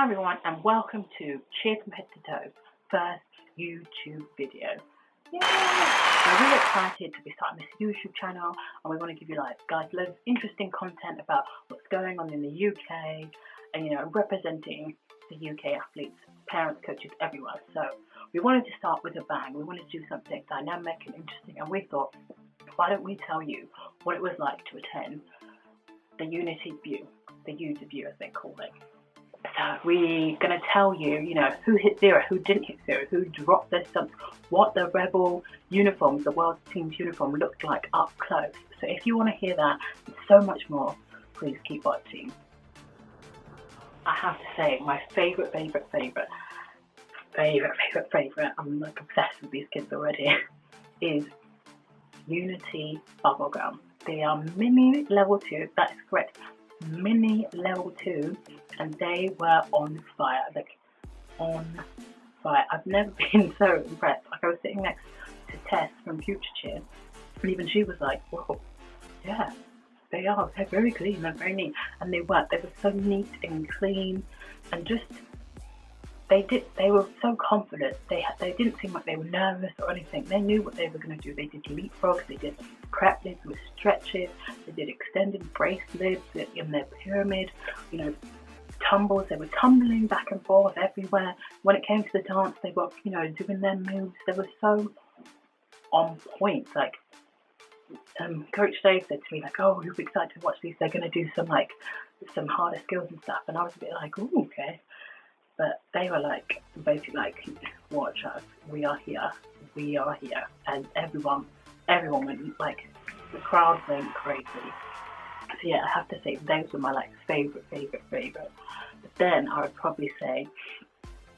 Hi everyone and welcome to Cheer from Head to Toe, first YouTube video. Yay! We're really excited to be starting this YouTube channel and we want to give you guys loads of interesting content about what's going on in the UK and representing the UK athletes, parents, coaches, everyone. So we wanted to start with a bang. We wanted to do something dynamic and interesting, and we thought, why don't we tell you what it was like to attend the Unity debut, the U debut as they call it. So we're going to tell you, who hit zero, who didn't hit zero, who dropped their stunts, what the Rebel uniforms, the world team's uniform looked like up close. So if you want to hear that and so much more, please keep watching. I have to say, my favorite, I'm like obsessed with these kids already, is Unity Bubblegum. They are mini level 2, that is correct, mini level 2, and they were on fire, on fire. I've never been so impressed. I was sitting next to Tess from Future Cheer, and even she was like, whoa, yeah, they're very clean, they're very neat, and they were so neat and clean, and just, they were so confident. They didn't seem like they were nervous or anything. They knew what they were going to do. They did leapfrogs, they did crap lifts with stretches, they did extended brace lifts in their pyramid, tumbles. They were tumbling back and forth everywhere. When it came to the dance, they were, doing their moves. They were so on point. Coach Dave said to me, oh, you'll be excited to watch these. They're going to do some harder skills and stuff. And I was a bit like, oh, okay. But they were basically watch us, we are here, and everyone went, the crowd went crazy. So yeah, I have to say, those were my favorite. But then I would probably say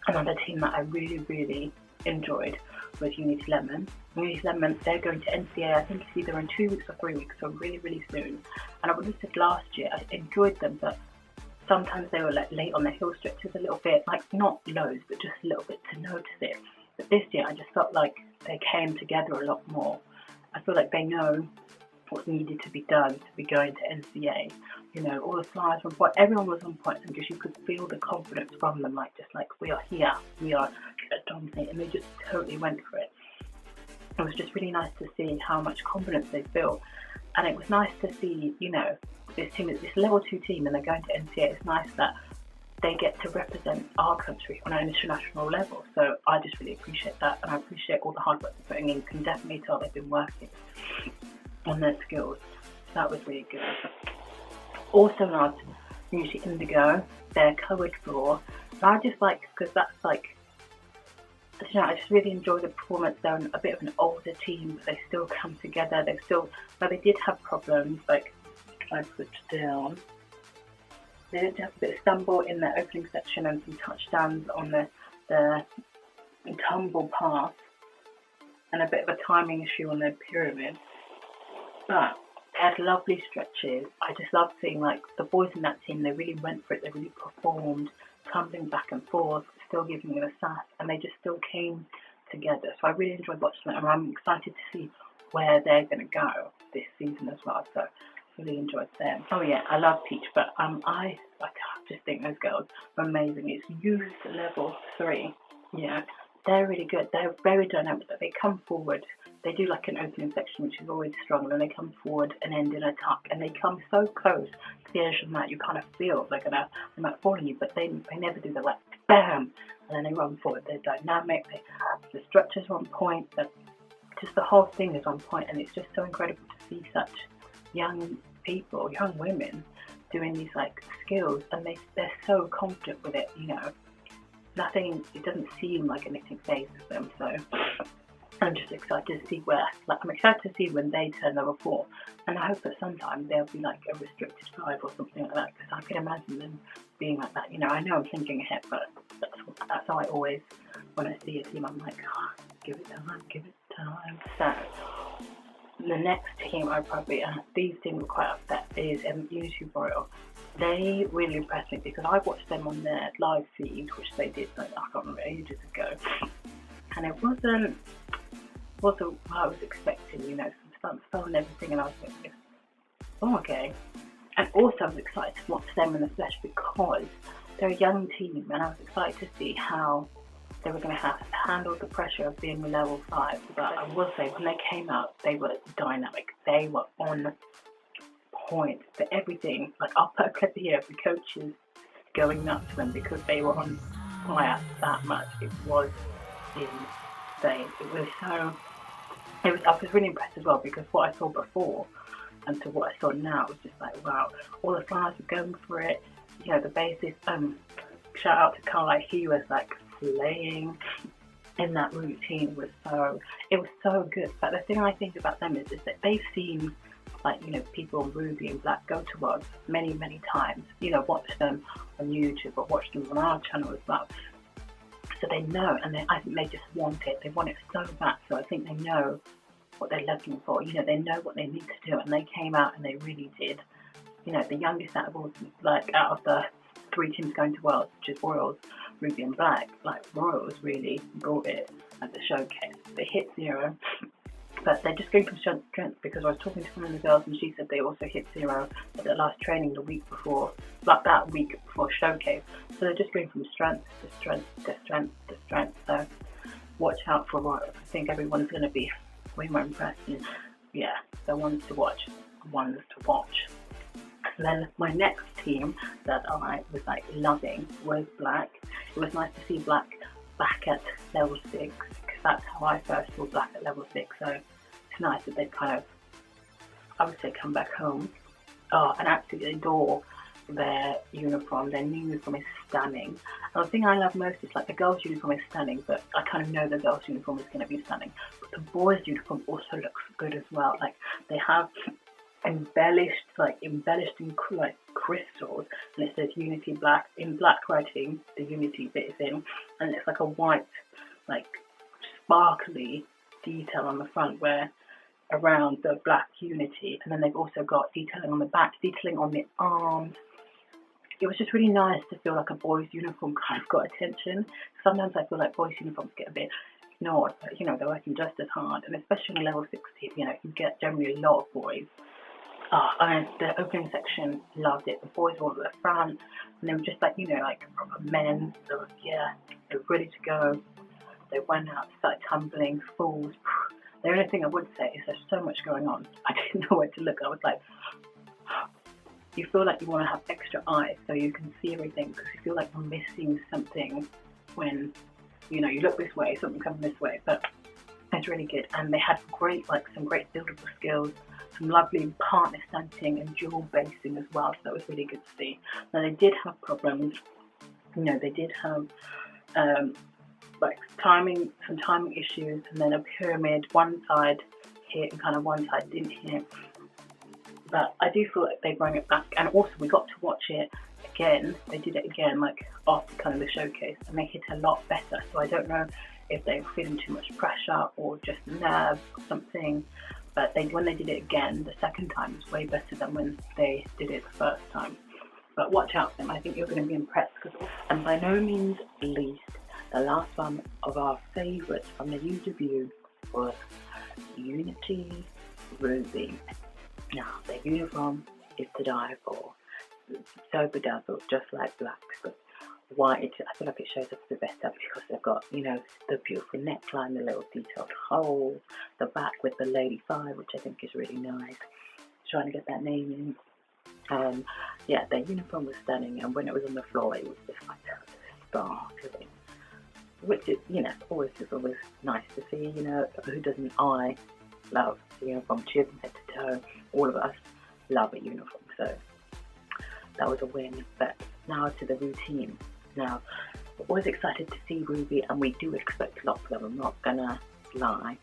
another team that I really enjoyed was Unity Lemon. Unity Lemon, they're going to NCA, I think it's either in 2 weeks or 3 weeks, so really soon. And I would have said last year, I enjoyed them, but sometimes they were late on the hill stretches a little bit, not loads, but just a little bit to notice it. But this year, I just felt like they came together a lot more. I feel like they know what needed to be done to be going to NCA. All the flyers were on point, everyone was on point, and just you could feel the confidence from them, we are here, we are dominating, and they just totally went for it. It was just really nice to see how much confidence they built, and it was nice to see, this team, this level 2 team, and they're going to NCA. It's nice that they get to represent our country on an international level. So I just really appreciate that, and I appreciate all the hard work they're putting in. You can definitely tell they've been working on their skills. So that was really good. Also loved Unity Indigo, their covered floor. And I just because that's I just really enjoy the performance. They're a bit of an older team, but they still come together. They did have problems, I switched down. They did have a bit of stumble in their opening section and some touchdowns on the tumble path, and a bit of a timing issue on their pyramid. But they had lovely stretches. I just loved seeing the boys in that team. They really went for it. They really performed, tumbling back and forth, still giving it a sass, and they just still came together. So I really enjoyed watching it, and I'm excited to see where they're going to go this season as well. So really enjoyed them. Oh yeah, I love Peach, but I just think those girls are amazing. It's youth level 3. Yeah, they're really good. They're very dynamic. They come forward. They do an opening section, which is always strong, and then they come forward and end in a tuck, and they come so close to the edge of the mat, you kind of feel they might fall on you, but they never do that, bam, and then they run forward. They're dynamic. The stretches are on point. Just the whole thing is on point, and it's just so incredible to see such young people, young women doing these skills, and they're so confident with it. It doesn't seem like anything phases them. So I'm just excited to see when they turn level 4, and I hope that sometime they'll be a restricted 5 or something like that, because I can imagine them being like that. I know I'm thinking ahead, but that's how I always, when I see a team, I'm give it time. So the next team these teams were quite upset, is Unity Royal. They really impressed me because I watched them on their live feed, which they did, I can't remember, ages ago. And it wasn't what I was expecting, some stunts fell and everything, and I was thinking, oh, okay. And also I was excited to watch them in the flesh because they're a young team, and I was excited to see how they were going to have to handle the pressure of being level 5. But I will say, when they came out, they were dynamic. They were on point for everything. Like, I'll put a clip here of the coaches going nuts to them because they were on fire that much. It was insane. I was really impressed as well, because what I saw before and to what I saw now was just like, wow, all the flyers were going for it. You know, the bassist, shout out to Carl, like, he was like slaying in that routine. It was so good. But the thing I think about them is that they've seen, like, you know, people on Ruby and Black go to work many, many times, you know, watch them on YouTube or watch them on our channel as well. So they know, and I think they just want it. They want it so bad. So I think they know what they're looking for. You know, they know what they need to do, and they came out and they really did. You know, the youngest out of all, like, out of the 3 teams going to Worlds, which is Royals, Ruby and Black, like, Royals really brought it at the showcase. They hit 0, but they're just going from strength to strength, because I was talking to one of the girls and she said they also hit 0 at their last training the week before, like that week before showcase. So they're just going from strength to strength to strength to strength. So watch out for Royals. I think everyone's going to be way more impressed. And yeah, they're ones to watch. And then my next team that I was like loving was Black. It was nice to see Black back at level 6, because that's how I first saw Black at level 6. So it's nice that they've kind of, I would say, come back home. And absolutely adore their uniform. Their new uniform is stunning. And the thing I love most is, like, the girls' uniform is stunning, but I kind of know the girls' uniform is going to be stunning. But the boys' uniform also looks good as well. Like, they have embellished in like crystals, and it says Unity Black in black writing. The Unity bit is in, and it's like a white, like, sparkly detail on the front where around the black Unity, and then they've also got detailing on the back, detailing on the arms. It was just really nice to feel like a boys' uniform kind of got attention. Sometimes I feel like boys' uniforms get a bit ignored, but, you know, they're working just as hard, and especially in level 16, you know, you get generally a lot of boys. And the opening section, loved it. The boys were at the front, and they were just like, you know, like proper men. They were ready to go. They went out, started tumbling, falls. The only thing I would say is there's so much going on. I didn't know where to look. I was like, you feel like you want to have extra eyes so you can see everything, because you feel like you're missing something when, you know, you look this way, something comes this way. But it's really good, and they had some great buildable skills. Some lovely partner stunting and dual basing as well, so that was really good to see. Now, they did have problems. You know, they did have like some timing issues, and then a pyramid. One side hit and kind of one side didn't hit. But I do feel like they bring it back, and also we got to watch it again. They did it again, like after kind of the showcase, and they hit a lot better. So I don't know if they were feeling too much pressure or just nerves or something. But when they did it again, the second time, was way better than when they did it the first time. But watch out for them. I think you're going to be impressed. And by no means least, the last one of our favourites from the user view was Unity Ruby. Now, their uniform is to die for. So bedazzled, just like Black, but white. I feel like it shows up the best because they've got, you know, the beautiful neckline, the little detailed hole, the back with the Lady 5, which I think is really nice. Trying to get that name in. Yeah, their uniform was stunning, and when it was on the floor, it was just like sparkling. Which is, you know, always nice to see. You know, who doesn't? I love the uniform, head to toe. All of us love a uniform, so that was a win. But now to the routine. Now, we're always excited to see Ruby, and we do expect a lot from them. I'm not gonna lie.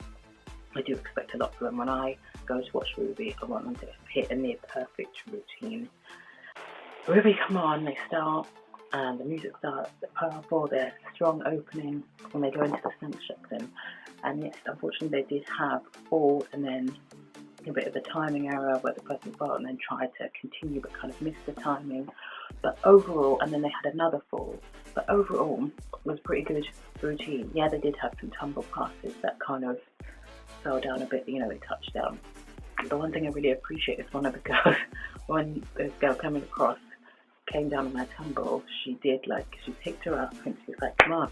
I do expect a lot from them. When I go to watch Ruby, I want them to hit a near perfect routine. Ruby come on, they start, and the music starts, they're powerful, they're strong opening when they go into the sync section. And yes, unfortunately they did have a fall, and then a bit of a timing error where the person fell and then tried to continue but kind of missed the timing. But overall, and then they had another fall, but overall it was pretty good routine. Yeah, they did have some tumble passes that kind of fell down a bit, you know, they touched down. The one thing I really appreciate is one of the girls, when this girl coming across, came down on my tumble, she picked her up and she was like, come on,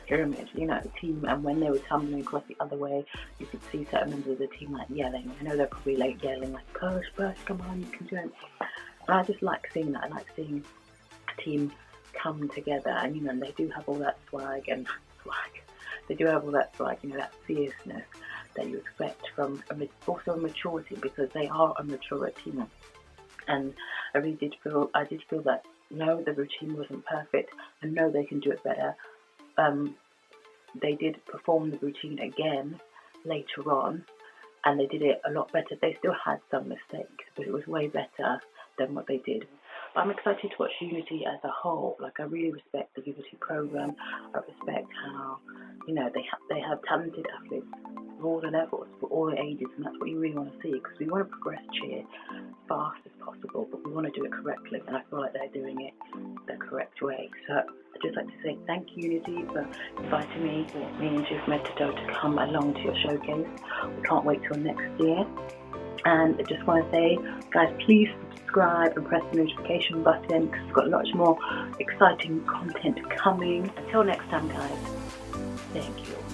pyramid, you know, the team. And when they were tumbling across the other way, you could see certain members of the team like yelling. I know they're probably like yelling like, push, come on, you can do it. And I just like seeing that. I like seeing a team come together, and you know, they do have all that swag, they do have all that swag, you know, that fierceness that you expect from also a maturity, because they are a mature team. And I did feel that no, the routine wasn't perfect, and no, they can do it better. They did perform the routine again later on, and they did it a lot better. They still had some mistakes, but it was way better than what they did. But I'm excited to watch Unity as a whole. Like, I really respect the Unity program. I respect how, you know, they have talented athletes for all the levels, for all the ages, and that's what you really want to see, because we want to progress cheer as fast as possible, but we want to do it correctly, and I feel like they're doing it the correct way. So I'd just like to say thank you, Unity, for inviting me and Chief Mentor to come along to your showcase. We can't wait till next year. And I just want to say, guys, please subscribe and press the notification button, because we've got lots more exciting content coming. Until next time, guys, thank you.